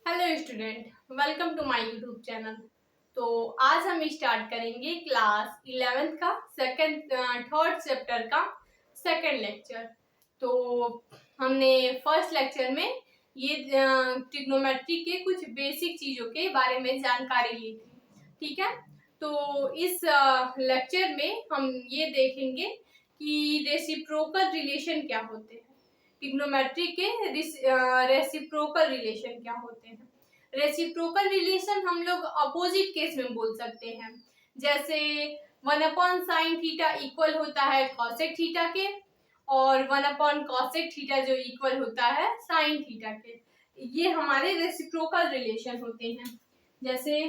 Hello student, welcome to my YouTube channel. तो आज हम स्टार्ट करेंगे क्लास 11th का थर्ड चैप्टर का सेकंड लेक्चर। तो हमने फर्स्ट लेक्चर में ये ट्रिग्नोमेट्री के कुछ बेसिक चीज़ों के बारे में जानकारी ली थी, ठीक है। तो इस लेक्चर में हम ये देखेंगे कि रेसिप्रोकल रिलेशन क्या होते हैं, ट्रिग्नोमेट्री के रेसिप्रोकल रिलेशन क्या होते हैं। रेसिप्रोकल रिलेशन हम लोग अपोजिट केस में बोल सकते हैं, जैसे 1/sin थीटा इक्वल होता है कॉसेक थीटा के, और 1/cosec थीटा जो इक्वल होता है साइन थीटा के। ये हमारे रेसिप्रोकल रिलेशन होते हैं। जैसे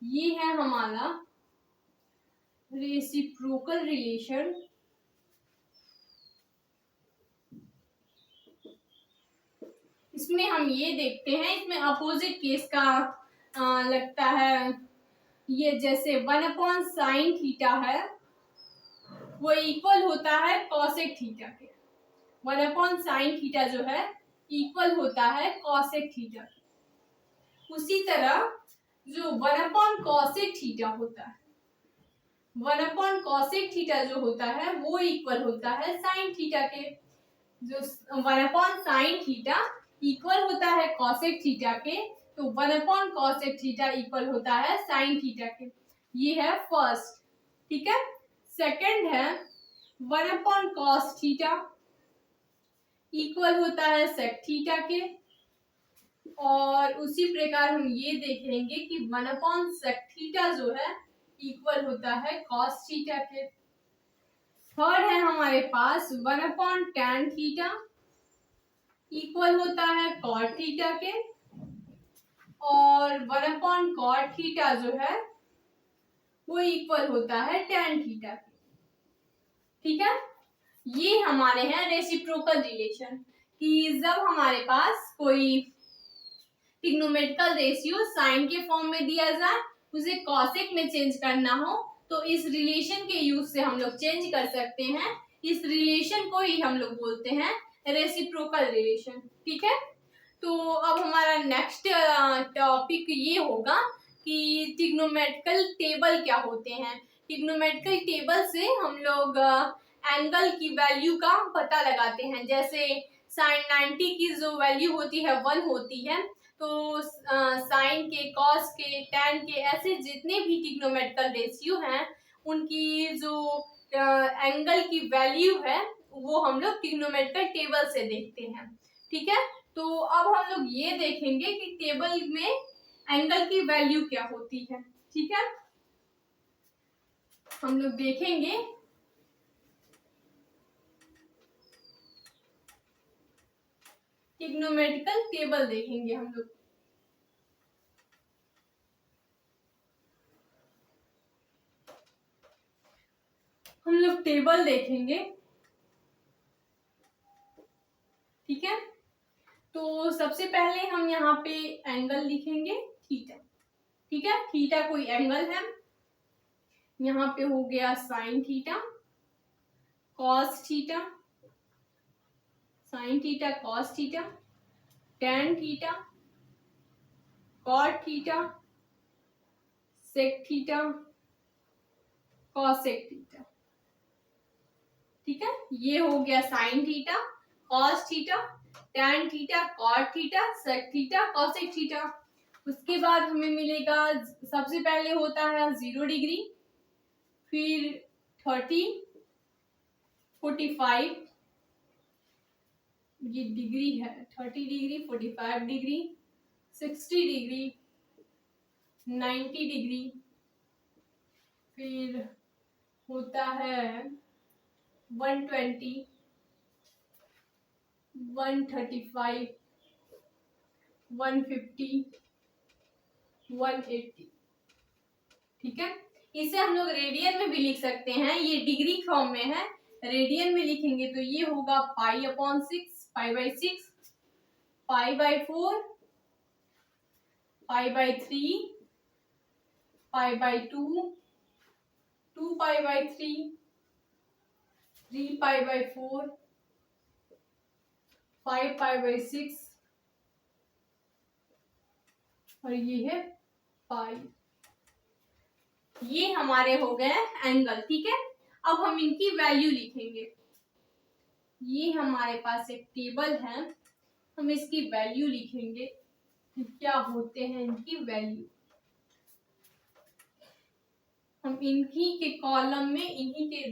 ये है हमारा रेसिप्रोकल रिलेशन, इसमें हम ये देखते हैं, इसमें अपोजिट केस का लगता है। ये जैसे 1/sin थीटा है वो इक्वल होता है कॉसेक थीटा के। 1/sin थीटा जो है इक्वल होता है कॉसेक थीटा के। उसी तरह जो 1/cosec थीटा होता है, 1/cosec थीटा जो होता है वो इक्वल होता है साइन थीटा के। जो 1/sin थीटा इक्वल होता है cosec थीटा के, तो 1/cosec थीटा इक्वल होता है sin थीटा के। ये है फर्स्ट, ठीक है। सेकंड है 1/cos थीटा इक्वल होता है sec थीटा के, और उसी प्रकार हम ये देखेंगे कि 1/sec थीटा जो है इक्वल होता है cos थीटा के। थर्ड है हमारे पास 1/tan थीटा इक्वल होता है cot थीटा के, और 1/cot थीटा जो है वो इक्वल होता है tan थीटा के, ठीक है। ये हमारे हैं रेसिप्रोकल रिलेशन, कि जब हमारे पास कोई ट्रिग्नोमेट्रिकल रेशियो साइन के फॉर्म में दिया जाए, उसे कॉसेक में चेंज करना हो, तो इस रिलेशन के यूज से हम लोग चेंज कर सकते हैं। इस रिलेशन को ही हम लोग बोलते हैं रेसिप्रोकल रिलेशन, ठीक है। तो अब हमारा नेक्स्ट टॉपिक ये होगा कि ट्रिग्नोमेट्रिकल टेबल क्या होते हैं। ट्रिग्नोमेट्रिकल टेबल से हम लोग एंगल की वैल्यू का पता लगाते हैं। जैसे साइन 90 की जो वैल्यू होती है 1 होती है, तो साइन के, कॉस के, टैन के, ऐसे जितने भी ट्रिग्नोमेट्रिकल रेशियो हैं उनकी जो एंगल की वैल्यू है वो हम लोग ट्रिग्नोमेट्रिकल टेबल से देखते हैं, ठीक है। तो अब हम लोग ये देखेंगे कि टेबल में एंगल की वैल्यू क्या होती है, ठीक है। हम लोग देखेंगे ट्रिग्नोमेट्रिकल टेबल देखेंगे हम लोग टेबल देखेंगे, ठीक है। तो सबसे पहले हम यहाँ पे एंगल लिखेंगे थीटा, ठीक है। थीटा कोई एंगल है, यहाँ पे हो गया sine theta, cos theta, sine theta, cos theta, tan theta, cot theta, sec theta, cosec theta, ठीक है। ये हो गया sine theta, cos theta, tan theta, cot theta, sec theta, cosec theta. उसके बाद हमें मिलेगा, सबसे पहले होता है 0 डिग्री, फिर 30, 45, ये डिग्री है, 30 डिग्री, 45 डिग्री, 60 डिग्री, 90 डिग्री, फिर होता है 120, 135, 150, 180, ठीक है। इसे हम लोग रेडियन में भी लिख सकते हैं, ये डिग्री फॉर्म में है। रेडियन में लिखेंगे तो ये होगा π/6, π/6, π/4, π/3, π/2, 2π/3, 3π/4, 5π/6, और ये है पाई। ये हमारे हो गए एंगल, ठीक है। अब हम इनकी वैल्यू लिखेंगे। ये हमारे पास एक टेबल है, हम इसकी वैल्यू लिखेंगे कि क्या होते हैं इनकी वैल्यू। हम इन्हीं के कॉलम में, इन्हीं के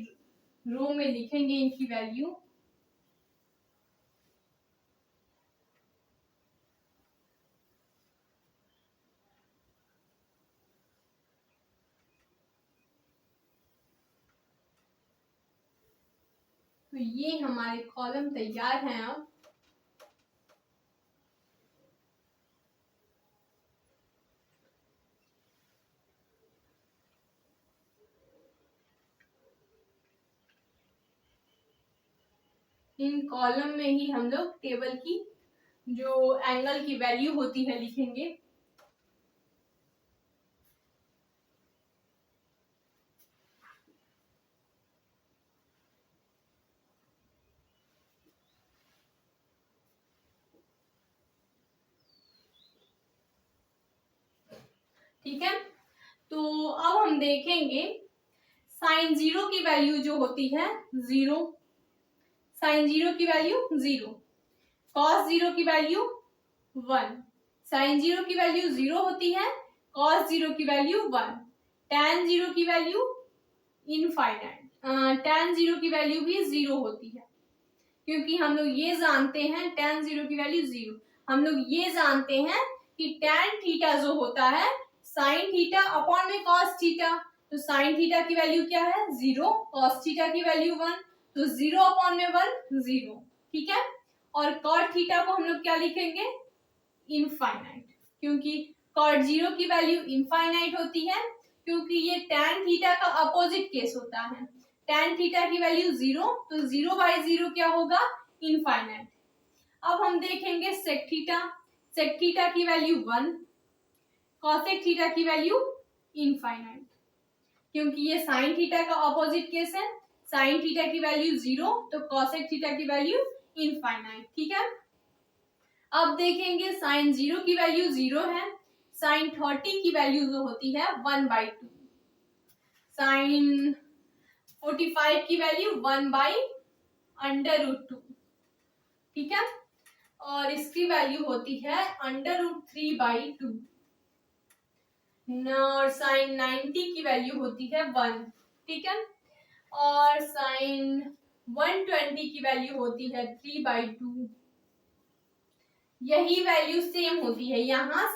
रो में लिखेंगे इनकी वैल्यू। तो ये हमारे कॉलम तैयार हैं अब। इन कॉलम में ही हम लोग टेबल की जो एंगल की वैल्यू होती है लिखेंगे। ठीक है, तो अब हम देखेंगे साइन जीरो की वैल्यू जो होती है 0, साइन जीरो की वैल्यू 0, कॉस जीरो की वैल्यू 1, साइन जीरो की वैल्यू 0 होती है, कॉस जीरो की वैल्यू 1, tan जीरो की वैल्यू इनफाइनाइट, tan जीरो की वैल्यू भी 0 होती है, क्योंकि हम लोग ये जानते हैं tan जीरो की वैल्यू 0, हम लोग ये जानते हैं कि tan थीटा जो होता है साइन थीटा अपॉन में कॉस थीटा, तो साइन थीटा की वैल्यू क्या है 0, कॉस थीटा की वैल्यू 1, तो 0 अपॉन में 1 0, ठीक है। और कॉट थीटा को हम लोग क्या लिखेंगे इनफाइनाइट, क्योंकि कॉट जीरो की वैल्यू इनफाइनाइट होती है, क्योंकि ये tan थीटा का अपोजिट केस होता है। tan थीटा की वैल्यू 0, तो 0/0 क्या होगा इनफाइनाइट। अब हम देखेंगे सेक थीटा, सेक थीटा की वैल्यू 1, कॉसेक थीटा की वैल्यू इनफाइनाइट, क्योंकि ये साइन थीटा का ऑपोजिट केस है, साइन थीटा की वैल्यू 0, तो कॉसेक थीटा की वैल्यू इनफाइनाइट, ठीक है। अब देखेंगे साइन 0 की वैल्यू 0 है, साइन 30 की वैल्यू जो होती है 1/2, साइन 45 की वैल्यू 1/√2, ठीक है। और इसकी वैल्यू होती है √3/2, और साइन 90 की वैल्यू होती है 1, ठीक है। और साइन 120 की वैल्यू होती है 3/2। यही वैल्यू सेम होती है, यहाँ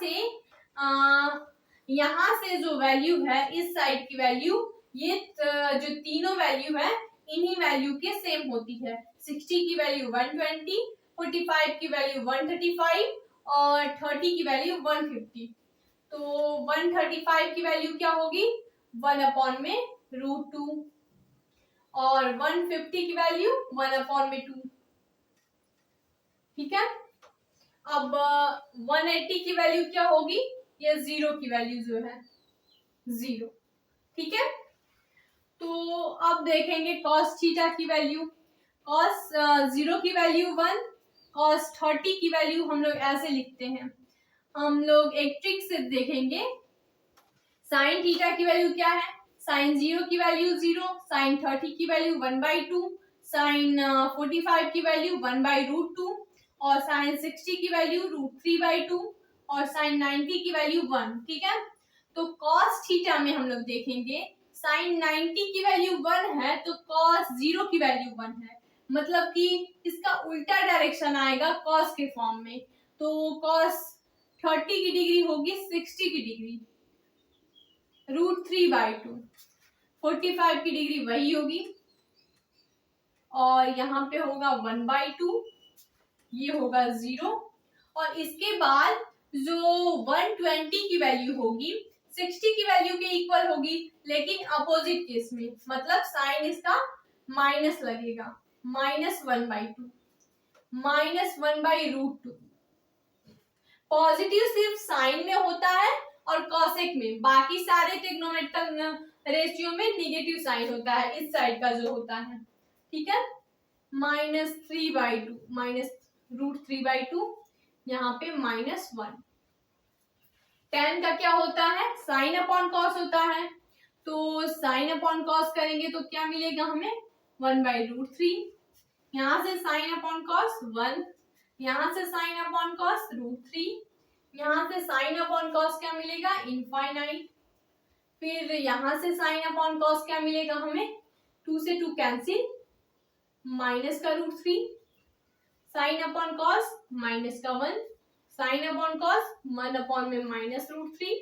से जो वैल्यू है इस साइड की वैल्यू, ये जो तीनों वैल्यू है इन्हीं वैल्यू के सेम होती है। 60 की वैल्यू 120, 45 की वैल्यू 135 और 30 की वैल्यू 150। तो 135 की वैल्यू क्या होगी 1/√2 और 150 की वैल्यू 1/2, ठीक है। अब 180 की वैल्यू क्या होगी, ये 0 की वैल्यू जो है 0, ठीक है। तो अब देखेंगे कॉस थीटा की वैल्यू, कॉस 0 की वैल्यू 1, कॉस 30 की वैल्यू हम लोग ऐसे लिखते हैं। हम लोग एक ट्रिक से देखेंगे, साइन थीटा की वैल्यू क्या है, साइन 0 की वैल्यू 0, साइन 30 की वैल्यू 1/2, साइन 45 की वैल्यू 1/√2 और साइन 60 की वैल्यू √3/2 और साइन 90 की वैल्यू 1, ठीक है। तो कॉस थीटा में हम लोग देखेंगे साइन 90 की वैल्यू 1 है, तो कॉस 0 की वैल्यू 1 है, मतलब कि इसका उल्टा डायरेक्शन आएगा कॉस के फॉर्म में। तो कॉस 30 की डिग्री होगी 60 की डिग्री, √3/2, 45 की डिग्री वही होगी और यहाँ पे होगा 1/2, ये होगा 0 और इसके बाद जो 120 की वैल्यू होगी 60 की वैल्यू के इक्वल होगी, लेकिन अपोजिट केस में, मतलब साइन इसका माइनस लगेगा, -1/2, -1/√2। पॉजिटिव सिर्फ साइन में होता है और कॉसेक में, बाकी सारे ट्रिग्नोमेट्रिकल रेशियो में निगेटिव साइन होता है, इस साइड का जो होता है, ठीक है। -3/2, -√3/2, यहाँ पे -1, tan का क्या होता है, sin अपॉन cos होता है, तो sin अपॉन cos करेंगे तो क्या मिलेगा हमें 1/√3, यहाँ से sin अपॉन cos 1, यहाँ से sin अपॉन cos √3, यहाँ से sin अपॉन cos क्या मिलेगा इनफाइनाइट, फिर यहाँ से sin अपॉन cos क्या मिलेगा हमें 2 से 2 कैंसिल, माइनस का √3, sin अपॉन cos माइनस का 1, sin अपॉन cos 1 अपॉन में माइनस √3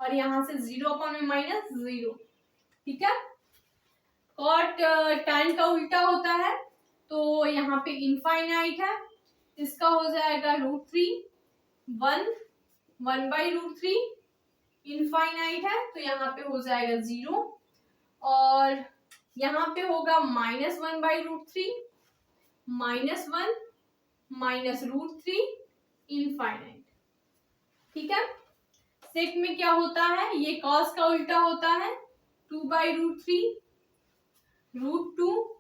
और यहाँ से 0 अपॉन में माइनस 0, ठीक है। cot tan का उल्टा होता है तो यहाँ पे इनफाइनाइट है, इसका हो जाएगा √3, 1/√3, इनफाइनाइट है तो यहाँ पे हो जाएगा 0 और यहाँ पे होगा -1/√3, -1 माइनस √3 इनफाइनाइट, ठीक है। सेक में क्या होता है, ये cos का उल्टा होता है 2/√3, √2,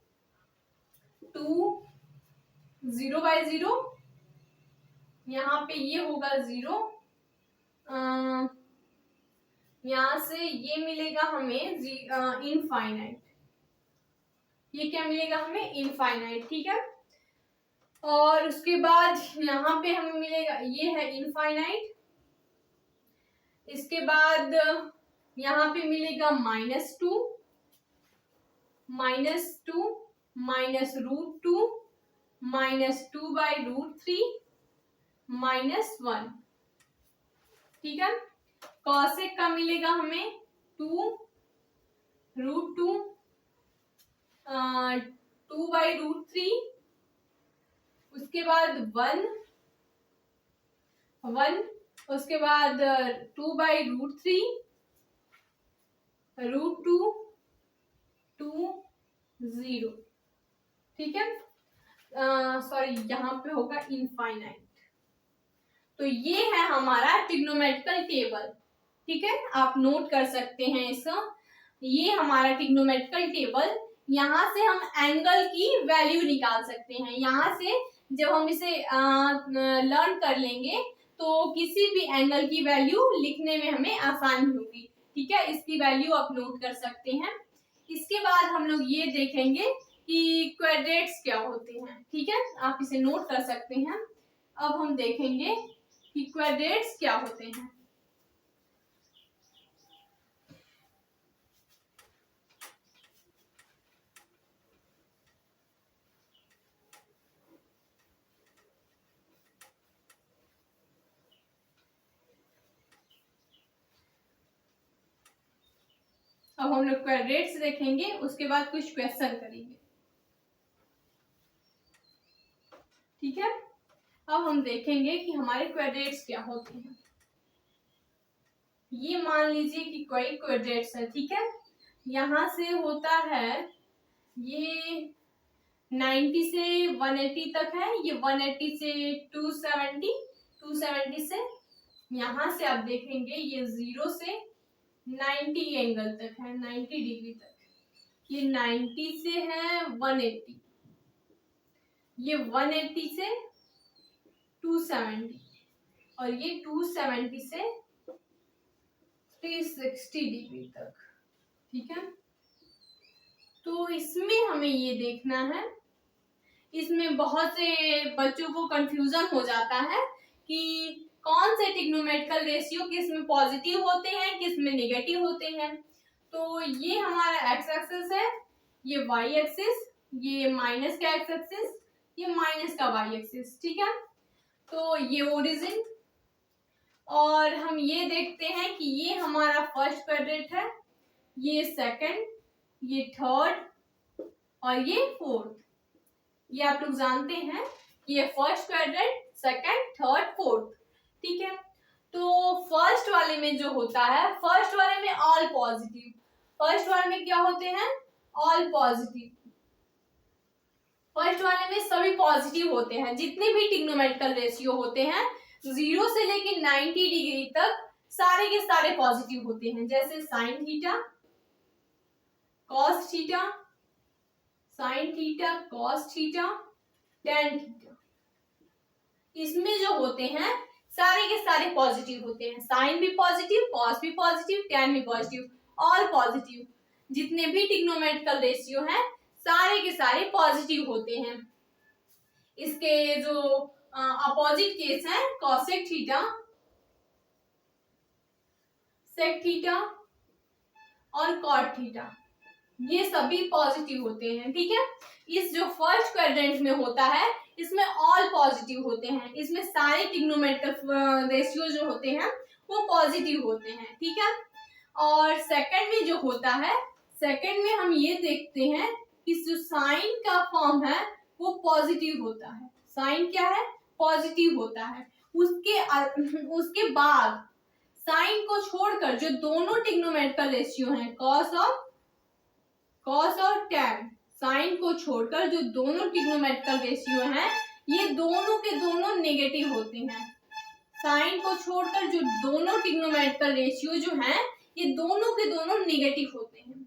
2, 0/0, यहाँ पे ये होगा 0, यहाँ से ये मिलेगा हमें इनफाइनाइट, ये क्या मिलेगा हमें इनफाइनाइट, ठीक है। और उसके बाद यहाँ पे हमें मिलेगा ये है इनफाइनाइट, इसके बाद यहाँ पे मिलेगा -2, -2 माइनस √2 -2/√3 -1, ठीक है। कॉसेक का मिलेगा हमें 2 √2 2/√3, उसके बाद 1, उसके बाद 2/√3, √2, 2, 0, ठीक है। सॉरी यहाँ पे होगा इनफाइनाइट। तो ये है हमारा ट्रिग्नोमेट्रिकल टेबल, ठीक है, आप नोट कर सकते हैं इसको। ये हमारा ट्रिग्नोमेट्रिकल टेबल, यहाँ से हम एंगल की वैल्यू निकाल सकते हैं। यहाँ से जब हम इसे लर्न कर लेंगे तो किसी भी एंगल की वैल्यू लिखने में हमें आसानी होगी, ठीक है। इसकी वैल्यू आप नोट कर सकते हैं। इसके बाद हम लोग ये देखेंगे कि क्वाड्रेट्स क्या होते हैं, ठीक है, आप इसे नोट कर सकते हैं। अब हम देखेंगे कि क्वाड्रेट्स क्या होते हैं। अब हम लोग क्वाड्रेट्स देखेंगे, उसके बाद कुछ क्वेश्चन करेंगे, ठीक है। अब हम देखेंगे कि हमारे क्वाड्रेट्स क्या होते हैं। ये मान लीजिए कि कोई क्वाड्रेट्स है, ठीक है। यहाँ से होता है ये 90 से 180 तक है, ये 180 से 270, 270 से यहाँ से आप देखेंगे ये 0 से 90 एंगल तक है, 90 डिग्री तक। ये 90 से है 180, ये 180 से 270 और ये 270 से 360 डिग्री तक, ठीक है। तो इसमें हमें ये देखना है, इसमें बहुत से बच्चों को कंफ्यूजन हो जाता है कि कौन से ट्रिग्नोमेट्रिकल रेशियो किस में पॉजिटिव होते हैं, किस में नेगेटिव होते हैं। तो ये हमारा एक्स एक्सिस है, ये वाई एक्सिस, ये माइनस का एक्स एक्सिस, ये माइनस का वाई एक्सिस, ठीक है। तो ये ओरिजिन, और हम ये देखते हैं कि ये हमारा फर्स्ट क्वाड्रेंट है, ये सेकंड, ये थर्ड और ये फोर्थ। ये आप लोग जानते हैं, ये first quadrant, second, third, fourth, ठीक है। तो फर्स्ट वाले में जो होता है, फर्स्ट वाले में ऑल पॉजिटिव, फर्स्ट वाले में क्या होते हैं ऑल पॉजिटिव, फर्स्ट वाले में सभी पॉजिटिव होते हैं। जितने भी ट्रिग्नोमेट्रिकल रेशियो होते हैं 0 से लेके 90 डिग्री तक सारे के सारे पॉजिटिव होते हैं, जैसे sign theta, cos theta, sine theta, cos theta, tan theta. इसमें जो होते हैं सारे के सारे पॉजिटिव होते हैं, साइन भी पॉजिटिव, कॉस भी पॉजिटिव, टैन भी पॉजिटिव, ऑल पॉजिटिव। जितने भी ट्रिग्नोमेट्रिकल रेशियो हैं सारे के सारे पॉजिटिव होते हैं। इसके जो अपोजिट केस है कॉसेक थीटा, सेक थीटा और कॉट थीटा, ये सभी पॉजिटिव होते हैं। ठीक है, इस जो फर्स्ट क्वाड्रेंट में होता है इसमें ऑल पॉजिटिव होते हैं, इसमें सारे ट्रिग्नोमेट्रिकल रेशियो जो होते हैं वो पॉजिटिव होते हैं। ठीक है, और सेकंड में जो होता है, सेकंड में हम ये देखते हैं कि जो साइन का फॉर्म है वो पॉजिटिव होता है। साइन क्या है? पॉजिटिव होता है। उसके बाद साइन को छोड़कर जो दोनों ट्रिग्नोमेट्रिकल रेशियो हैं कॉस और टैन, साइन को छोड़कर जो दोनों ट्रिग्नोमेट्रिकल रेशियो हैं ये दोनों के दोनों नेगेटिव होते हैं। साइन को छोड़कर जो दोनों ट्रिग्नोमेट्रिकल रेशियो जो हैं ये दोनों के दोनों नेगेटिव होते हैं।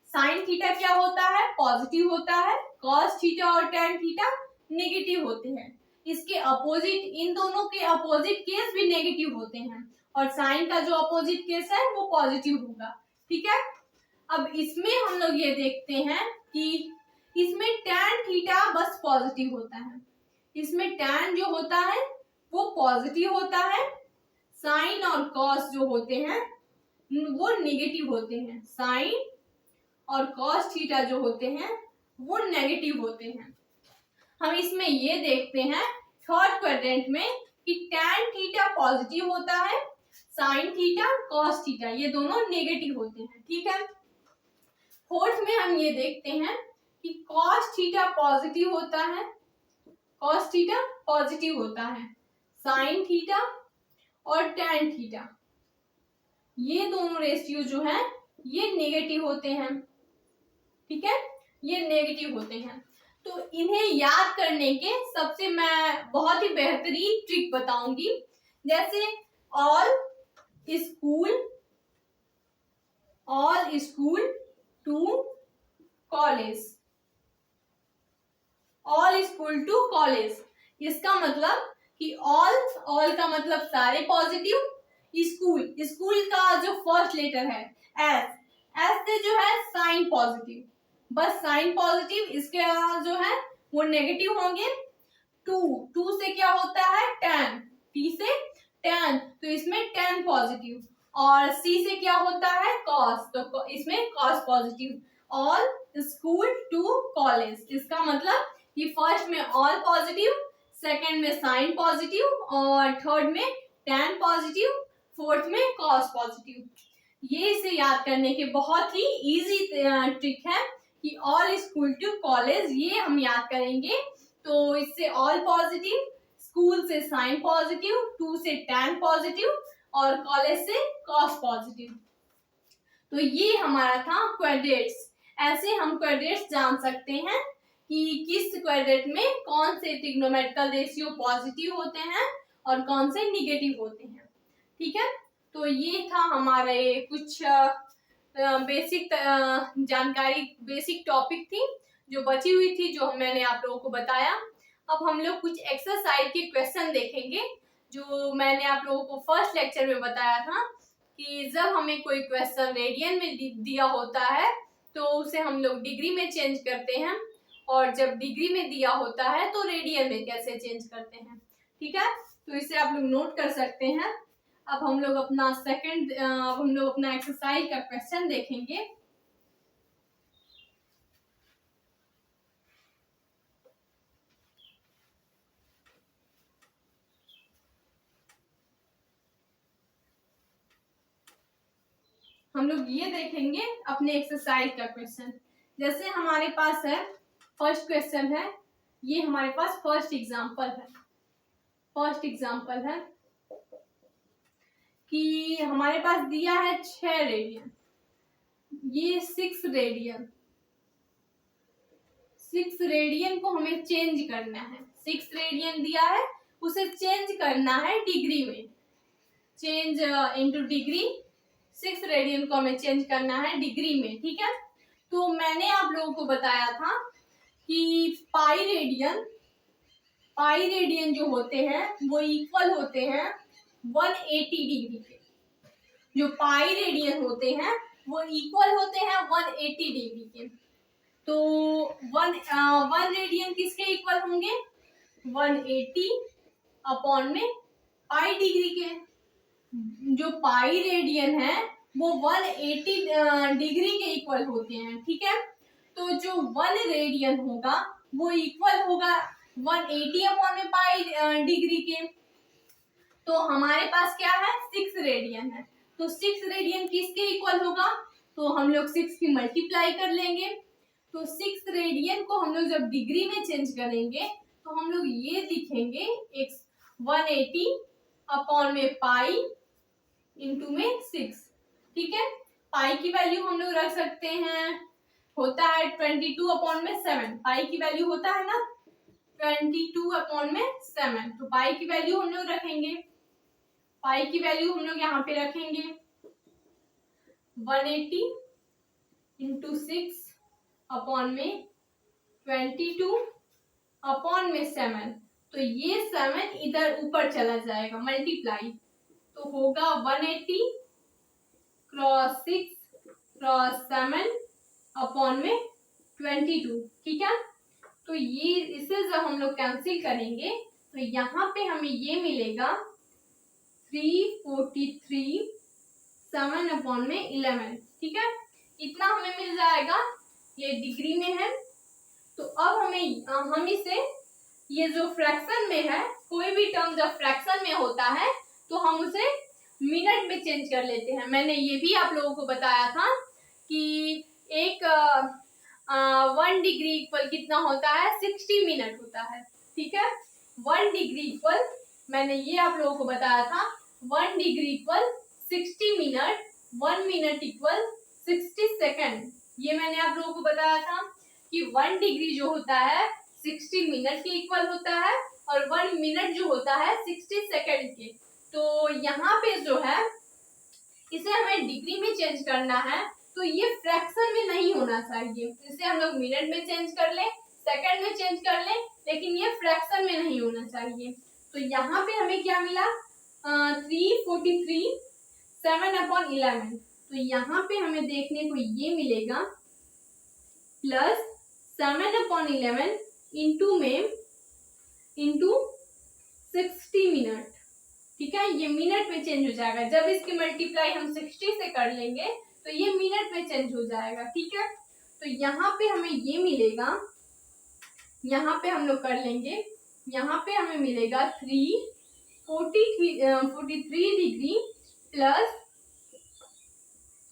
साइन थीटा क्या होता है? पॉजिटिव होता है। कॉस थीटा और टैन थीटा नेगेटिव होते हैं। इसके अपोजिट, इन दोनों के अपोजिट केस भी नेगेटिव होते हैं और साइन का जो अपोजिट केस है वो पॉजिटिव होगा। ठीक है, अब इसमें हम लोग ये देखते हैं कि इसमें टैन थीटा बस पॉजिटिव होता है, इसमें टैन जो होता है वो पॉजिटिव होता है, साइन और कॉस जो होते हैं वो नेगेटिव होते हैं। साइन और कॉस थीटा जो होते हैं वो नेगेटिव होते हैं। हम इसमें ये देखते हैं थर्ड क्वाड्रेंट में कि टैन थीटा पॉजिटिव होता है, साइन थीटा, कॉस थीटा ये दोनों नेगेटिव होते हैं। ठीक है, फोर्थ में हम ये देखते हैं कि कॉस थीटा पॉजिटिव होता है, कॉस थीटा पॉजिटिव होता है, साइन थीटा और टैन थीटा ये दोनों रेशियो जो है ये नेगेटिव होते हैं। ठीक है, ये नेगेटिव होते हैं। तो इन्हें याद करने के सबसे मैं बहुत ही बेहतरीन ट्रिक बताऊंगी, जैसे all school to college, all school to college, इसका मतलब कि ऑल का मतलब सारे पॉजिटिव, स्कूल का जो फर्स्ट लेटर है एस से जो है साइन पॉजिटिव, बस साइन पॉजिटिव, इसके जो है वो नेगेटिव होंगे। टू से क्या होता है? टैन, टी से टैन, तो इसमें टैन पॉजिटिव, और सी से क्या होता है? कॉस, तो इसमें cos positive. All school to college, इसका मतलब कि फर्स्ट में ऑल पॉजिटिव, सेकंड में साइन पॉजिटिव और थर्ड में टैन पॉजिटिव, फोर्थ में कॉस पॉजिटिव। ये इसे याद करने के बहुत ही इजी ट्रिक है कि ऑल स्कूल टू कॉलेज, ये हम याद करेंगे तो इससे ऑल पॉजिटिव, स्कूल से साइन पॉजिटिव, टू से टैन पॉजिटिव और कॉलेज से कॉस पॉजिटिव। तो ये हमारा था क्वाड्रेट्स। ऐसे हम क्वाड्रेट्स जान सकते हैं कि किस क्वाड्रेट में कौन से ट्रिग्नोमेट्रिकल रेशियो पॉजिटिव होते हैं और कौन से निगेटिव होते हैं। ठीक है, तो ये था हमारे कुछ बेसिक जानकारी, बेसिक टॉपिक थी जो बची हुई थी, जो मैंने आप लोगों को बताया। अब हम लोग कुछ एक्सरसाइज के क्वेश्चन देखेंगे, जो मैंने आप लोगों को फर्स्ट लेक्चर में बताया था कि जब हमें कोई क्वेश्चन रेडियन में दिया होता है तो उसे हम लोग डिग्री में चेंज करते हैं, और जब डिग्री में दिया होता है तो रेडियन में कैसे चेंज करते हैं। ठीक है, तो इसे आप लोग नोट कर सकते हैं। अब हम लोग अपना एक्सरसाइज का क्वेश्चन देखेंगे। हम लोग ये देखेंगे अपने एक्सरसाइज का क्वेश्चन। जैसे हमारे पास है फर्स्ट क्वेश्चन है, ये हमारे पास फर्स्ट एग्जांपल है कि हमारे पास दिया है 6 रेडियन, ये 6 रेडियन को हमें चेंज करना है। 6 रेडियन दिया है, उसे चेंज करना है डिग्री में, चेंज इनटू डिग्री। 6 रेडियन को हमें चेंज करना है डिग्री में। ठीक है, तो मैंने आप लोगों को बताया था कि पाई रेडियन जो होते हैं वो इक्वल होते हैं 180 डिग्री के। जो पाई रेडियन होते हैं वो इक्वल होते हैं 180 डिग्री के। तो वन रेडियन किसके इक्वल होंगे? 180 अपॉन में पाई डिग्री के। जो पाई रेडियन है वो 180 डिग्री के इक्वल होते हैं, ठीक है। तो जो 1 रेडियन होगा वो इक्वल होगा 180 अपॉन में पाई डिग्री के। तो हमारे पास क्या है? 6 रेडियन है। तो 6 रेडियन किसके इक्वल होगा? तो हम लोग 6 की मल्टीप्लाई कर लेंगे। तो 6 रेडियन को हम लोग जब डिग्री में चेंज करेंगे तो हम लोग ये लिखेंगे 180 अपॉन में पाई इंटू में 6, ठीक है। पाई की वैल्यू हम लोग रख सकते हैं, होता है 22 अपॉन में 7। पाई की वैल्यू होता है ना 22 अपॉन में 7। तो पाई की वैल्यू हम लोग रखेंगे, पाई की वैल्यू हम लोग यहाँ पे रखेंगे 180 इंटू 6 अपॉन में 22 अपॉन में 7। तो ये 7 इधर ऊपर चला जाएगा मल्टीप्लाई, तो होगा 180 क्रॉस 6 क्रॉस 7 अपॉन में 22, ठीक है। तो ये इसे जब हम लोग कैंसिल करेंगे तो यहाँ पे हमें ये मिलेगा 343 7 अपॉन में 11, ठीक है। इतना हमें मिल जाएगा, ये डिग्री में है। तो अब हम इसे, ये जो फ्रैक्शन में है, कोई भी टर्म जब फ्रैक्शन में होता है तो हम उसे मिनट में चेंज कर लेते हैं। मैंने ये भी आप लोगों को बताया था कि एक 1 डिग्री इक्वल कितना होता है? 60 मिनट होता है, ठीक है। 1 डिग्री इक्वल, मैंने ये आप लोगों को बताया था, 1 degree equal 60 minute, 1 minute equal 60 second. ये मैंने आप लोगों को बताया था कि 1 डिग्री जो होता है 60 मिनट के इक्वल होता है और 1 मिनट जो होता है 60 सेकेंड के। तो यहाँ पे जो है इसे हमें डिग्री में चेंज करना है, तो ये फ्रैक्शन में नहीं होना चाहिए। इसे हम लोग मिनट में चेंज कर लें, सेकंड में चेंज कर लें, लेकिन ये फ्रैक्शन में नहीं होना चाहिए। तो यहाँ पे हमें क्या मिला? 343 7 अपॉन 11। तो यहाँ पे हमें देखने को ये मिलेगा प्लस 7 अपॉन 11 इंटू 60 मिनट, ठीक है। ये मिनट में चेंज हो जाएगा, जब इसकी मल्टीप्लाई हम 60 से कर लेंगे तो ये मिनट में चेंज हो जाएगा, ठीक है। तो यहाँ पे हमें ये मिलेगा, यहाँ पे हम लोग कर लेंगे, यहाँ पे हमें मिलेगा 343 डिग्री प्लस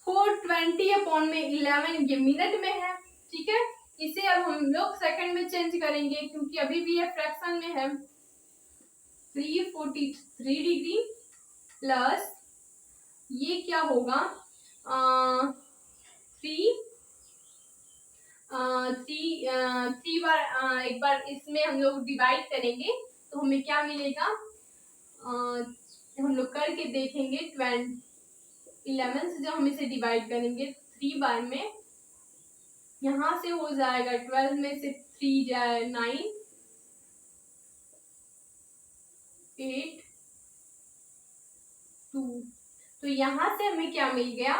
420 अपॉन में 11, ये मिनट में है, ठीक है। इसे अब हम लोग सेकंड में चेंज करेंगे क्योंकि अभी भी ये फ्रैक्शन में है। 343 डिग्री प्लस ये क्या होगा 3 बार, एक बार इसमें हम लोग डिवाइड करेंगे तो हमें क्या मिलेगा, हम लोग करके देखेंगे। 11 से जब हम इसे डिवाइड करेंगे 3 बार में, यहाँ से हो जाएगा 12 में से 3 जाए 9, 8, 2। तो यहाँ से हमें क्या मिल गया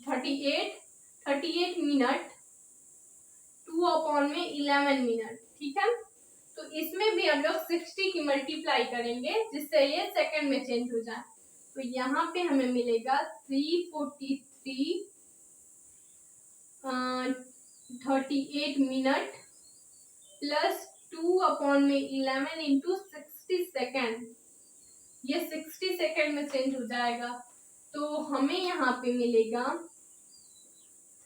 38 मिनट, 2 अपॉन में 11 मिनट, ठीक है। तो इसमें भी हम लोग 60 की मल्टीप्लाई करेंगे जिससे ये सेकंड में चेंज हो जाए। तो यहाँ पे हमें मिलेगा 343 38 मिनट प्लस 2 अपॉन में 11 इंटू 60 सेकेंड, ये 60 सेकेंड में चेंज हो जाएगा। तो हमें यहाँ पे मिलेगा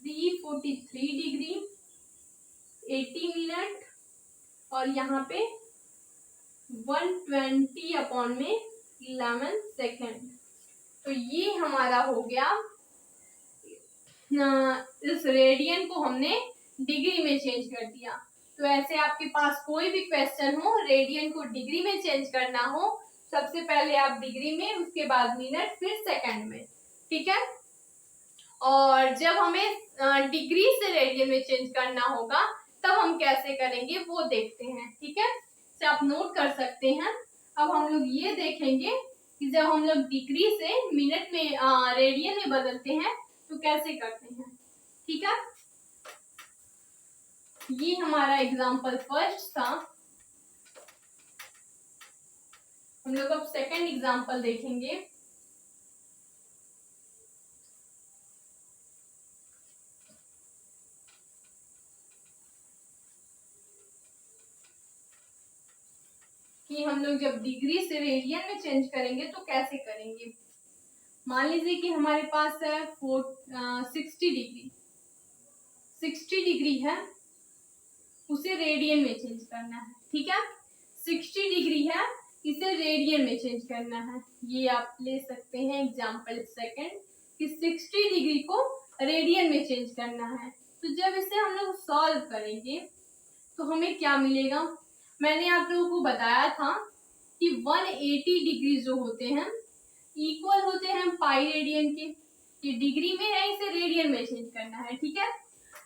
343 डिग्री 80 मिनट और यहाँ पे 120 अपॉन में 11 सेकेंड। तो ये हमारा हो गया, इस रेडियन को हमने डिग्री में चेंज कर दिया। तो ऐसे आपके पास कोई भी क्वेश्चन हो, रेडियन को डिग्री में चेंज करना हो, सबसे पहले आप डिग्री में, उसके बाद मिनट, फिर सेकंड में, ठीक है। और जब हमें डिग्री से रेडियन में चेंज करना होगा तब हम कैसे करेंगे वो देखते हैं, ठीक है। तो आप नोट कर सकते हैं, अब हम लोग ये देखेंगे कि जब हम लोग डिग्री से मिनट में रेडियन में बदलते हैं तो कैसे करते हैं। ठीक है, ये हमारा एग्जाम्पल फर्स्ट था। हम लोग अब सेकंड एग्जाम्पल देखेंगे। कि हम लोग जब डिग्री से रेडियन में चेंज करेंगे तो कैसे करेंगे। मान लीजिए कि हमारे पास है 60 डिग्री, 60 डिग्री है, उसे रेडियन में चेंज करना है। ठीक है, 60 डिग्री है, इसे रेडियन में चेंज करना है। ये आप ले सकते हैं एग्जाम्पल सेकंड कि 60 डिग्री को रेडियन में चेंज करना है। तो जब इसे हम लोग सॉल्व करेंगे तो हमें क्या मिलेगा। मैंने आप लोगों को बताया था कि 180 डिग्री जो होते हैं इक्वल होते हैं पाई रेडियन के। ये डिग्री में है, इसे रेडियन में चेंज करना है। ठीक है,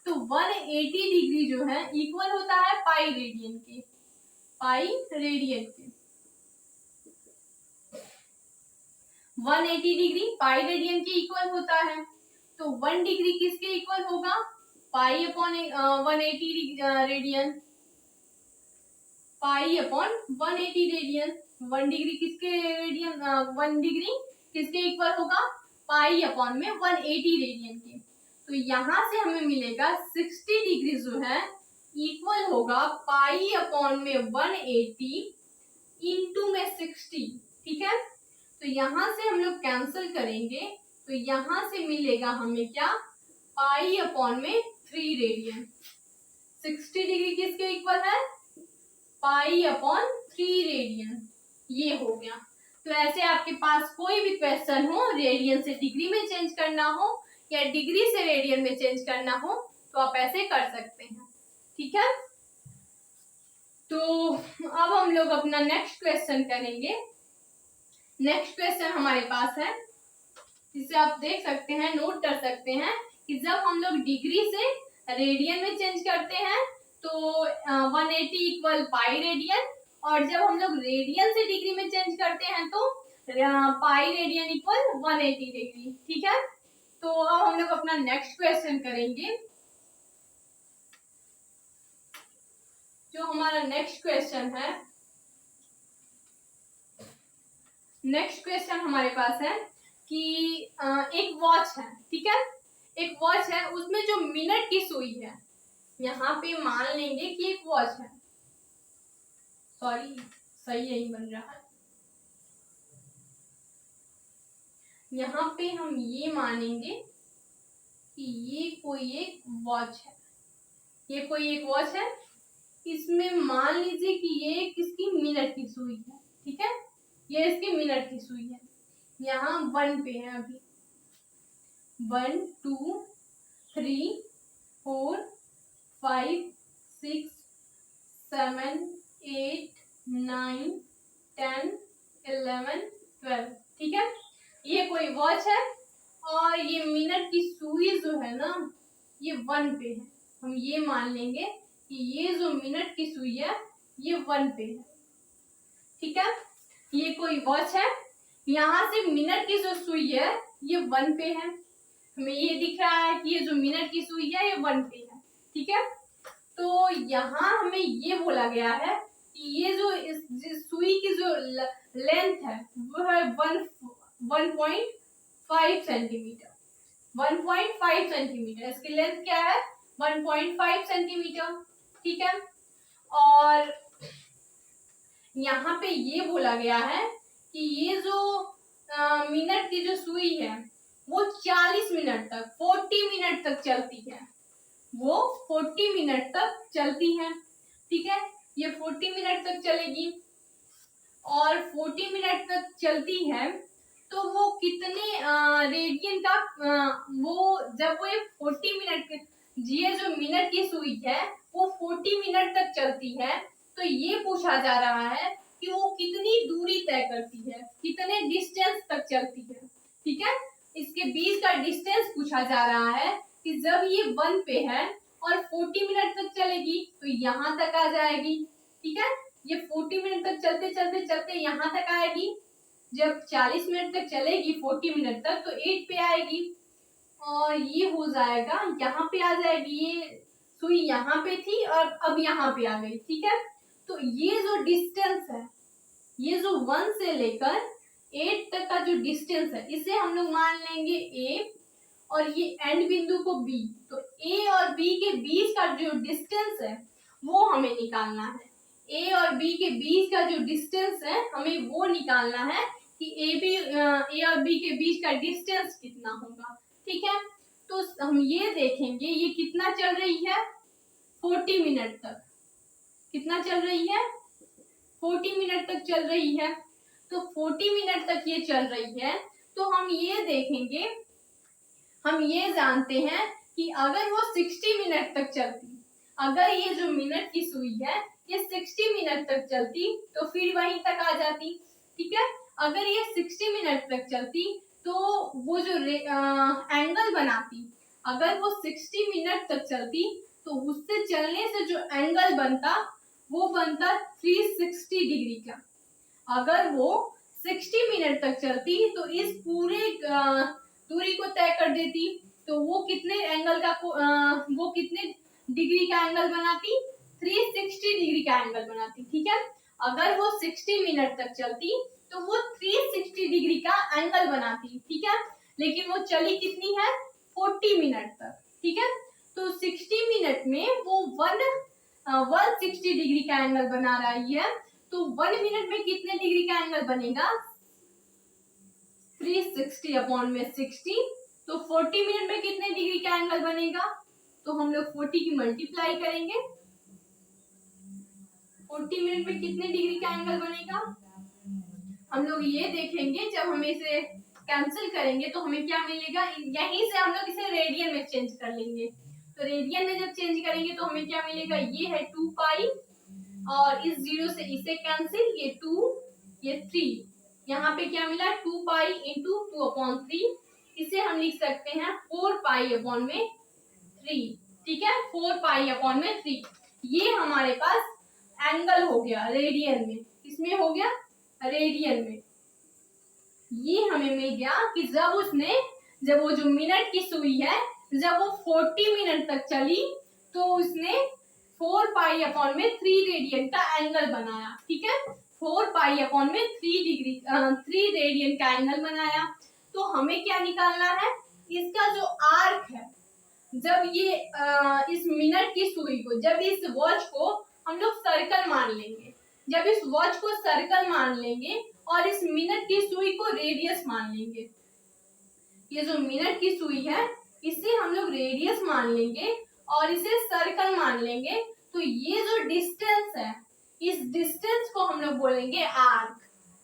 तो 180 डिग्री जो है इक्वल होता है पाई रेडियन के, पाई रेडियन के। 180 डिग्री पाई रेडियन के इक्वल होता है। तो 1 डिग्री किसके इक्वल होगा, pi upon 180 radian, pi upon 180 radian. 1 degree किसके रेडियन 1 डिग्री किसके इक्वल होगा, पाई अपॉन में 180 रेडियन के। तो यहाँ से हमें मिलेगा 60 डिग्री जो है इक्वल होगा पाई अपॉन में 180 इंटू में 60। ठीक है, तो यहाँ से हम लोग कैंसिल करेंगे तो यहाँ से मिलेगा हमें क्या, पाई अपॉन में 3 रेडियन। 60 डिग्री किसके इक्वल है, पाई अपॉन 3 रेडियन। ये हो गया। तो ऐसे आपके पास कोई भी क्वेश्चन हो, रेडियन से डिग्री में चेंज करना हो या डिग्री से रेडियन में चेंज करना हो तो आप ऐसे कर सकते हैं। ठीक है, तो अब हम लोग अपना नेक्स्ट क्वेश्चन करेंगे। नेक्स्ट क्वेश्चन हमारे पास है, जिसे आप देख सकते हैं, नोट कर सकते हैं कि जब हम लोग डिग्री से रेडियन में चेंज करते हैं तो 180 इक्वल पाई रेडियन, और जब हम लोग रेडियन से डिग्री में चेंज करते हैं तो पाई रेडियन इक्वल 180 डिग्री। ठीक है, तो अब हम लोग अपना नेक्स्ट क्वेश्चन करेंगे। जो हमारा नेक्स्ट क्वेश्चन है, नेक्स्ट क्वेश्चन हमारे पास है कि एक वॉच है। ठीक है, एक वॉच है, उसमें जो मिनट की सुई है, यहाँ पे मान लेंगे कि एक वॉच है, सॉरी सही यही बन रहा है, यहाँ पे हम ये मानेंगे कि ये कोई एक वॉच है, ये कोई एक वॉच है, इसमें मान लीजिए कि ये किसकी मिनट की सुई है। ठीक है, ये इसकी मिनट की सुई है, यहाँ 1 पे है अभी, 1 2 3 4 5 6 7 8 9 10 11 12। ठीक है, ये कोई वॉच है और ये मिनट की सुई जो है ना ये 1 पे है। हम ये मान लेंगे कि ये जो मिनट की सुई है ये 1 पे है। ठीक है, ये कोई वॉच है, यहाँ से मिनट की जो सुई है ये 1 पे है, हमें ये दिख रहा है कि ये जो मिनट की सुई है ये 1 पे है। ठीक है, तो यहाँ हमें ये बोला गया है कि ये जो इस सुई की जो लेंथ है वो है 1.5 सेंटीमीटर, 1.5 सेंटीमीटर इसकी लेंथ क्या है, 1.5 सेंटीमीटर। ठीक है, और यहाँ पे ये बोला गया है कि ये जो मिनट की जो सुई है वो 40 मिनट तक, 40 मिनट तक चलती है, वो 40 मिनट तक चलती है। ठीक है, ये 40 मिनट तक चलेगी, और 40 मिनट तक चलती है तो वो कितने रेडियन का वो जब वो 40 मिनट, ये जो मिनट की सुई है वो 40 मिनट तक चलती है, तो ये पूछा जा रहा है कि वो कितनी दूरी तय करती है, कितने डिस्टेंस तक चलती है। ठीक है, इसके बीच का डिस्टेंस पूछा जा रहा है कि जब ये 1 पे है और 40 मिनट तक चलेगी तो यहाँ तक आ जाएगी। ठीक है, ये 40 मिनट तक चलते चलते चलते यहाँ तक आएगी। जब 40 मिनट तक चलेगी 40 मिनट तक तो 8 पे आएगी और ये हो जाएगा, यहाँ पे आ जाएगी। ये सुई यहाँ पे थी और अब यहाँ पे आ गई, ठीक है। तो ये जो डिस्टेंस है, ये जो 1 से लेकर 8 तक का जो डिस्टेंस है, इसे हम लोग मान लेंगे A और ये एंड बिंदु को B। तो A और B के बीच का जो डिस्टेंस है वो हमें निकालना है। A और B के बीच का जो डिस्टेंस है हमें वो निकालना है कि A और B के बीच का डिस्टेंस कितना होगा, ठीक है। तो हम ये देखेंगे ये कितना चल रही है, 40 मिनट तक। कितना चल रही है, 40 मिनट तक चल रही है। तो 40 मिनट तक ये चल रही है तो हम ये देखेंगे, हम ये जानते हैं कि अगर वो 60 मिनट तक चलती, अगर ये जो मिनट की सुई है ये 60 मिनट तक चलती तो फिर वहीं तक आ जाती, ठीक है। अगर ये 60 मिनट तक चलती तो वो जो एंगल बनाती, अगर वो 60 मिनट तक चलती तो उससे चलने से जो एंगल बनता वो बनता 360 डिग्री का। अगर वो 60 मिनट तक चलती तो इस पूरे दूरी को तय कर देती, तो वो कितने एंगल का वो कितने डिग्री का एंगल बनाती, 360 डिग्री का एंगल बनाती, ठीक है। अगर वो 60 मिनट तक चलती तो वो 360 डिग्री का एंगल बनाती, ठीक है। लेकिन वो चली कितनी है, 40 मिनट तक, ठीक है। तो 60 मिनट में वो 160 डिग्री का एंगल बना रही है। तो 1 मिनट में कितने डिग्री का एंगल बनेगा, 360 अपॉन में 60। तो 40 मिनट में कितने डिग्री का एंगल बनेगा, तो हम लोग 40 की मल्टीप्लाई करेंगे। 40 मिनट में कितने डिग्री का एंगल बनेगा, हम लोग ये देखेंगे। जब हम इसे कैंसिल करेंगे तो हमें क्या मिलेगा, यहीं से हम लोग इसे रेडियन में चेंज कर लेंगे। तो रेडियन में जब चेंज करेंगे तो हमें क्या मिलेगा, ये है 2 पाई और इस 0 से इसे कैंसिल, ये 2 ये 3, यहाँ पे क्या मिला 2 पाई इंटू 2/3। इसे हम लिख सकते हैं 4 पाई अपॉन में 3, ठीक है। 4 पाई अपॉन में 3 ये हमारे पास एंगल हो गया रेडियन में। किसमें हो गया, रेडियन में। ये हमें मिल गया कि जब वो जो मिनट की सुई है जब वो 40 मिनट तक चली तो उसने 4 पाई अपॉन में 3 रेडियन का एंगल बनाया, ठीक है। 4 पाई अपॉन में 3 रेडियन का एंगल बनाया। तो हमें क्या निकालना है, इसका जो आर्क है, जब ये इस मिनट की सुई को, जब इस वॉच को हम लोग सर्कल मान लेंगे, जब इस वॉच को सर्कल मान लेंगे और इस मिनट की सुई को रेडियस मान लेंगे, ये जो मिनट की सुई है इसे हम लोग रेडियस मान लेंगे और इसे सर्कल मान लेंगे, तो ये जो डिस्टेंस है इस डिस्टेंस को हम लोग बोलेंगे आर्क।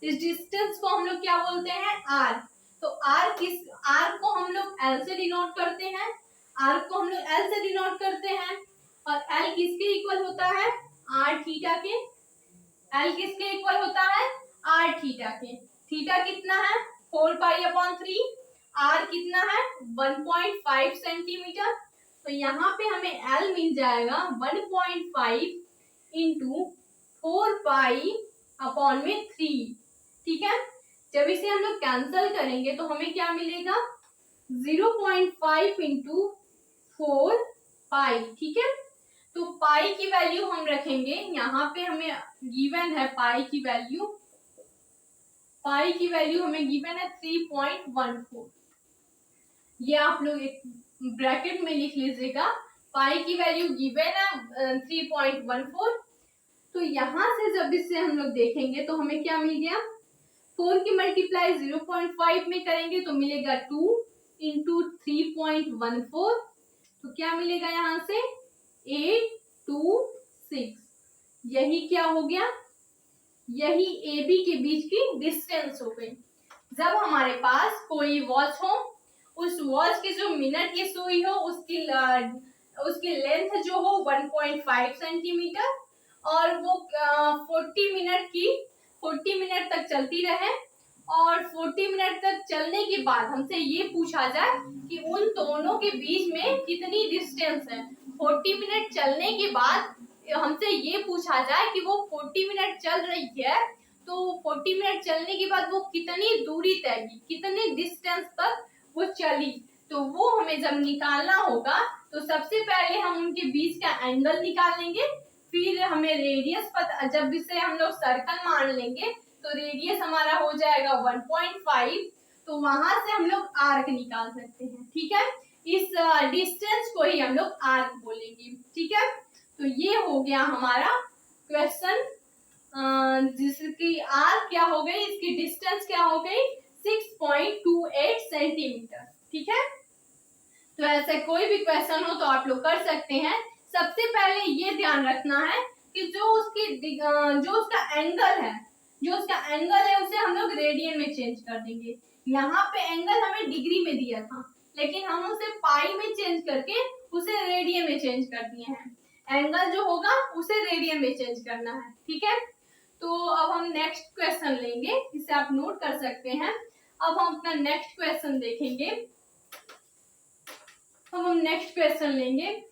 इस डिस्टेंस को हम लोग क्या बोलते हैं, आर्क। तो आर्क को हम लोग एल से डिनोट करते हैं, आर्क को हम लोग एल से डिनोट करते हैं। और एल किसके इक्वल होता है, आर थीटा के। एल किसके इक्वल होता है, आर थीटा के। थीटा कितना है 4 पाई अपॉन 3, आर कितना है 1.5 सेंटीमीटर। तो यहाँ पे हमें एल मिल जाएगा 1.5 इंटू 4 पाई अपॉन में 3, ठीक है। जब इसे हम लोग कैंसल करेंगे तो हमें क्या मिलेगा 0.5 इंटू 4 पाई, ठीक है। तो पाई की वैल्यू हम रखेंगे, यहाँ पे हमें गिवन है पाई की वैल्यू हमें गिवन है 3.14। ये आप लोग एक ब्रैकेट में लिख लीजिएगा, पाई की वैल्यू गिवन है 3.14। तो यहाँ से जब इसे हम लोग देखेंगे तो हमें क्या मिल गया, 4 की मल्टीप्लाई 0.5 में करेंगे तो मिलेगा 2 इंटू 3.14। तो क्या मिलेगा यहाँ से 826। यही क्या हो गया, यही ए बी के बीच की डिस्टेंस हो गई। जब हमारे पास कोई वॉच हो, उस वॉच की जो मिनट की सुई हो उसकी लेंथ जो हो 1.5 सेंटीमीटर और वो 40 मिनट तक चलती रहे और 40 मिनट तक चलने के बाद हमसे ये पूछा जाए कि उन दोनों के बीच में कितनी डिस्टेंस है। 40 मिनट चलने के बाद हमसे ये पूछा जाए कि वो 40 मिनट चल रही है, तो 40 मिनट चलने के बाद वो कितनी दूरी तय की, कितने डिस्टेंस तक वो चली, तो वो हमें जब निकालना होगा तो सबसे पहले हम उनके बीच का एंगल निकालेंगे, फिर हमें रेडियस पता, जब इसे हम लोग सर्कल मान लेंगे तो रेडियस हमारा हो जाएगा 1.5, तो वहां से हम लोग आर्क निकाल सकते हैं। ठीक है, इस डिस्टेंस को ही हम लोग आर्क बोलेंगे। ठीक है, तो ये हो गया हमारा क्वेश्चन, जिसकी आर्क क्या हो गई, इसकी डिस्टेंस क्या हो गई 6.28 सेंटीमीटर। ठीक है, तो ऐसे कोई भी क्वेश्चन हो तो आप लोग कर सकते हैं। सबसे पहले ये ध्यान रखना है कि जो उसका एंगल है उसे हम लोग रेडियन में चेंज कर देंगे। यहाँ पे एंगल हमें डिग्री में दिया था, लेकिन हम उसे पाई में चेंज करके उसे रेडियन में चेंज कर दिए हैं। एंगल जो होगा उसे रेडियन में चेंज करना है। ठीक है, तो अब हम नेक्स्ट क्वेश्चन लेंगे, इसे आप नोट कर सकते हैं। अब हम अपना नेक्स्ट क्वेश्चन देखेंगे। हम नेक्स्ट क्वेश्चन लेंगे।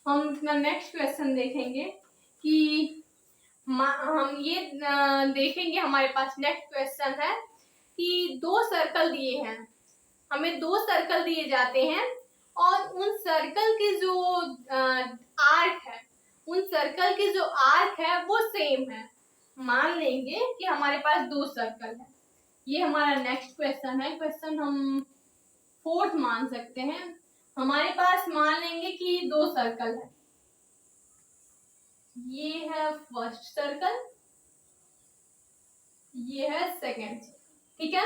हम अपना नेक्स्ट क्वेश्चन देखेंगे कि हम ये देखेंगे, हमारे पास नेक्स्ट क्वेश्चन है कि दो सर्कल दिए हैं, हमें दो सर्कल दिए जाते हैं और उन सर्कल के जो आर्क है, उन सर्कल के जो आर्क है वो सेम है। मान लेंगे कि हमारे पास दो सर्कल है। ये हमारा नेक्स्ट क्वेश्चन है, क्वेश्चन हम 4th मान सकते हैं। हमारे पास मान लेंगे कि दो सर्कल है, ये है फर्स्ट सर्कल, ये है सेकेंड। ठीक है,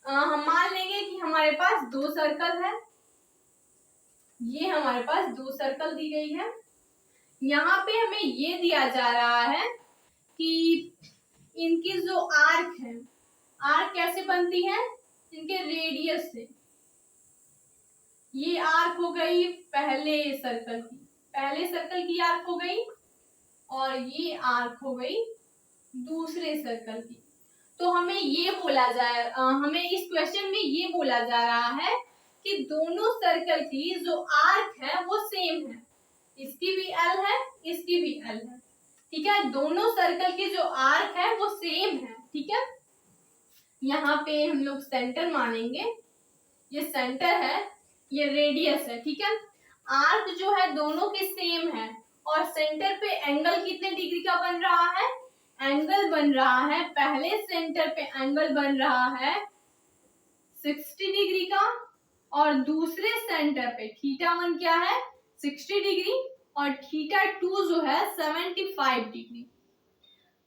हम मान लेंगे कि हमारे पास दो सर्कल है, ये हमारे पास दो सर्कल दी गई है। यहाँ पे हमें ये दिया जा रहा है कि इनकी जो आर्क है, आर्क कैसे बनती है, इनके रेडियस से। ये आर्क हो गई पहले सर्कल की आर्क हो गई, और ये आर्क हो गई दूसरे सर्कल की। तो हमें ये बोला जाए, हमें इस क्वेश्चन में ये बोला जा रहा है कि दोनों सर्कल की जो आर्क है वो सेम है, इसकी भी एल है, इसकी भी एल है। ठीक है, दोनों सर्कल की जो आर्क है वो सेम है। ठीक है, यहाँ पे हम लोग सेंटर मानेंगे, ये सेंटर है, ये रेडियस है। ठीक है, आर्क जो है दोनों के सेम है, और सेंटर पे एंगल कितने डिग्री का बन रहा है, एंगल बन रहा है, पहले सेंटर पे एंगल बन रहा है 60 डिग्री का, और दूसरे सेंटर पे θ1 क्या है 60 डिग्री, और θ2 जो है 75 डिग्री।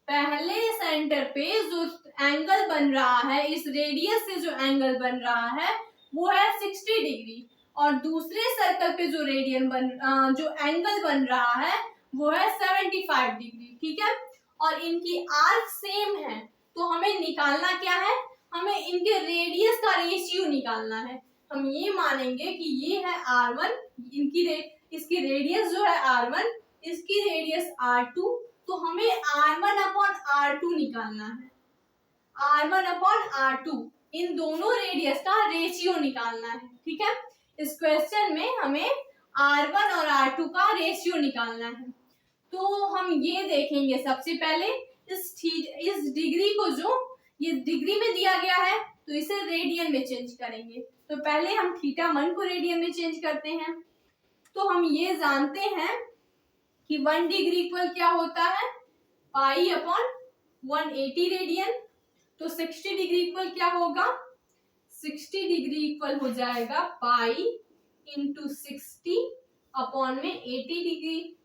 पहले सेंटर पे जो एंगल बन रहा है, इस रेडियस से जो एंगल बन रहा है वो है 60 डिग्री, और दूसरे सर्कल पे जो जो एंगल बन रहा है वो है 75 डिग्री। ठीक है, और इनकी आर्क सेम है, तो हमें निकालना क्या है, हमें इनके रेडियस का रेशियो निकालना है। हम ये मानेंगे कि ये है R1, इसकी रेडियस जो है R1, इसकी रेडियस R2, तो हमें R1/R2 निकालना है। R1/R2 इन दोनों रेडियस का रेशियो निकालना है। ठीक है, इस क्वेश्चन में हमें R1 और R2 का रेशियो निकालना है। तो हम ये देखेंगे सबसे पहले इस डिग्री को, जो ये डिग्री में दिया गया है, तो इसे रेडियन में चेंज करेंगे। तो पहले हम θ1 को रेडियन में चेंज करते हैं। तो हम ये जानते हैं कि 1 डिग्री इक्वल क्या होता है, π/180 रेडियन। तो 60 डिग्री इक्वल क्या होगा, 60 डिग्री इक्वल हो जाएगा π × 60/80 डिग्री,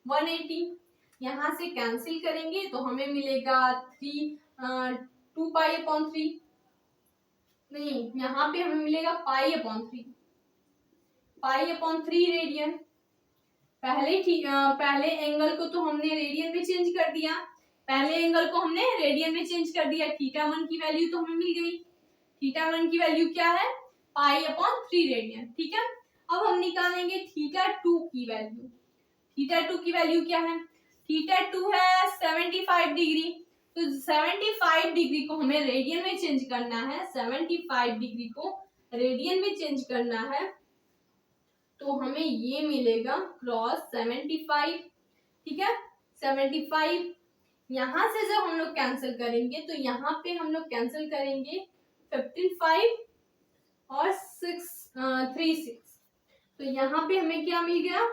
180। यहाँ से कैंसिल करेंगे तो हमें मिलेगा 2π/3, नहीं यहाँ पे हमें मिलेगा π/3 रेडियन। पहले एंगल को तो हमने रेडियन में चेंज कर दिया, θ1 की वैल्यू तो हमें मिल गई। θ1 की वैल्यू क्या है, π/3 रेडियन। ठीक है, अब हम निकालेंगे θ2 की वैल्यू। θ2 की वैल्यू क्या है, थीटा 2 है 75 डिग्री, तो 75 डिग्री को हमें रेडियन में चेंज करना है, 75 डिग्री को रेडियन में चेंज करना है, तो हमें ये मिलेगा क्रॉस 75, ठीक है 75। यहां से जब हम लोग कैंसिल करेंगे तो यहाँ पे हम लोग कैंसिल करेंगे 15 5 और 3 6, तो यहाँ पे हमें क्या मिल गया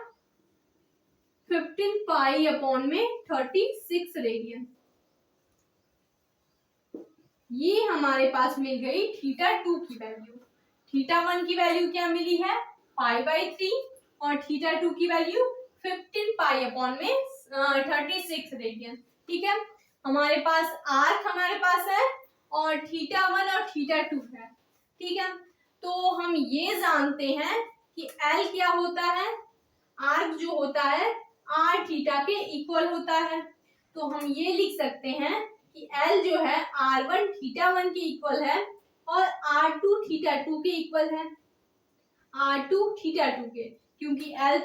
15 पाई अपॉन में 36 रेडियन। ये हमारे पास मिल गई थीटा 2 की वैल्यू। थीटा 1 की वैल्यू क्या मिली है π/3 और थीटा 2 की वैल्यू 15 पाई अपॉन में 36 रेडियन, ठीक है। हमारे पास आर्क हमारे पास है और थीटा 1 और थीटा 2 है, ठीक है। तो हम ये जानते हैं कि L क्या होता है, आर्क जो होता है r थीटा के इक्वल होता है, तो हम ये लिख सकते हैं कि L जो है r1 थीटा 1 के इक्वल है और r2 थीटा 2 के इक्वल है, r2 थीटा 2 के, क्योंकि L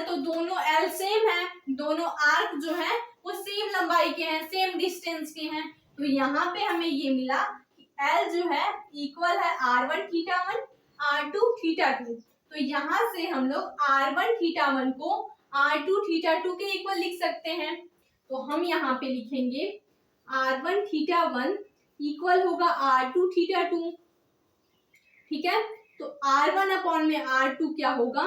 तो दोनों L सेम है, दोनों आर्क जो है वो सेम लंबाई के हैं, सेम डिस्टेंस के हैं, तो यहाँ पे हमें ये मिला कि L जो है इक्वल है r1 थीटा 1 r2 थीटा 2, तो यहाँ से हम लोग r1 थीटा 1 को r2 थीटा 2 के इक्वल लिख सकते हैं, तो हम यहाँ पे लिखेंगे r1 थीटा 1 इक्वल होगा r2 थीटा 2, ठीक है। तो r1 अपॉन में r2 क्या होगा,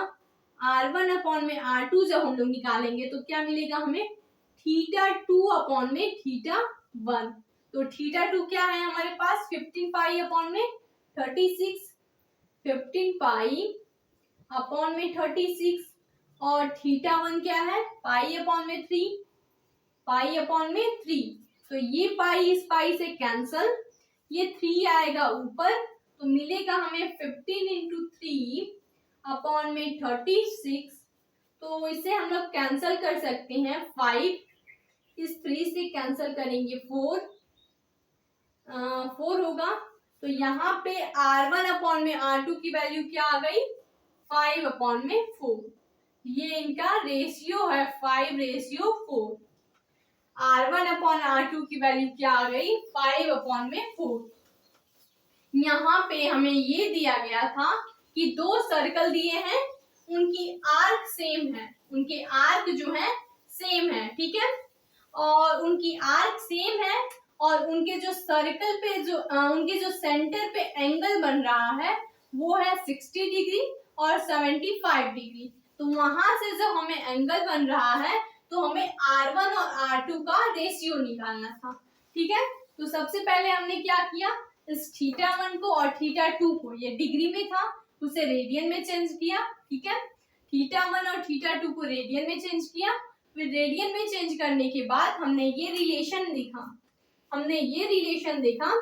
r1 अपॉन में r2 जब हम लोग निकालेंगे तो क्या मिलेगा हमें थीटा 2 अपॉन में थीटा 1, तो थीटा 2 क्या है हमारे पास 15 पाई अपॉन में 36, 15 पाई अपॉन में 36 और थीटा 1 क्या है पाई अपॉन में 3, पाई अपॉन में 3, तो ये पाई इस पाई से कैंसल, ये 3 आएगा ऊपर, तो मिलेगा हमें 15 इंटू 3 अपॉन में 36, तो इसे हम लोग कैंसल कर सकते हैं 5, इस 3 से कैंसल करेंगे 4 होगा, तो यहाँ पे r1 अपॉन में r2 की वैल्यू क्या आ गई 5 अपॉन में 4, ये इनका रेशियो है 5:4, r1 अपॉन r2 की वैल्यू क्या आ गई 5 अपॉन में 4। यहाँ पे हमें ये दिया गया था कि दो सर्कल दिए हैं, उनकी आर्क सेम है, उनके आर्क जो है सेम है, ठीक है, और उनकी आर्क सेम है और उनके जो सर्कल पे जो उनके जो सेंटर पे एंगल बन रहा है वो है 60 डिग्री और 75 डिग्री, तो वहां से जो हमें एंगल बन रहा है तो हमें r1 और r2 का रेशियो निकालना था, ठीक है। तो सबसे पहले हमने क्या किया, इस थीटा 1 को और थीटा 2 को, ये डिग्री में था उसे रेडियन में चेंज किया, ठीक है, थीटा 1 और थीटा 2 को रेडियन में चेंज किया, फिर रेडियन में चेंज करने के बाद हमने ये रिलेशन देखा,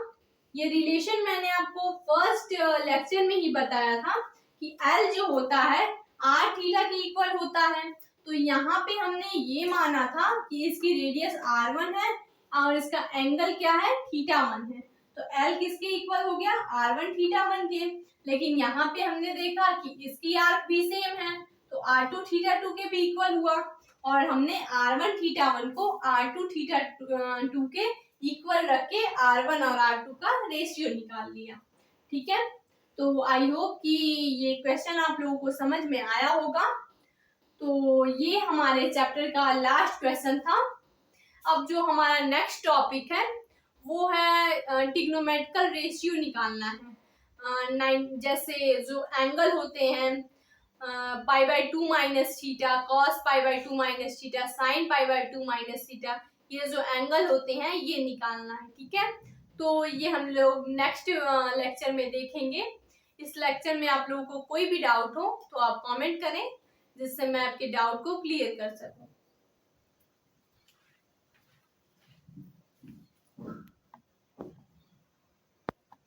ये रिलेशन मैंने आपको फर्स्ट लेक्चर में ही बताया था कि L जो होता है r थीटा के इक्वल होता है, तो यहाँ पे हमने ये माना था कि इसकी रेडियस r1 है और इसका एंगल क्या है थीटा 1 है, तो L किसके इक्वल हो गया r1 थीटा 1 के, लेकिन यहाँ पे हमने देखा कि इसकी आर्क भी सेम है तो r2 थीटा 2 के भी इक्वल हुआ और हमने r1 थीटा 1 को r2 थीटा 2 के इक्वल रख के r1 और r2 का रेशियो निकाल लिया, ठीक है। तो आई होप कि ये क्वेश्चन आप लोगों को समझ में आया होगा। तो ये हमारे चैप्टर का लास्ट क्वेश्चन था। अब जो हमारा नेक्स्ट टॉपिक है वो है ट्रिग्नोमेट्रिकल रेशियो निकालना है। जैसे जो एंगल होते हैं π/2 minus theta, cos π/2 minus theta, sin π/2 minus theta, ये जो एंगल होते हैं ये निकालना है, ठीक है। तो ये हम लोग नेक्स्ट लेक्चर में देखेंगे। इस लेक्चर में आप लोगों को कोई भी डाउट हो तो आप कमेंट करें जिससे मैं आपके डाउट को क्लियर कर सकूं।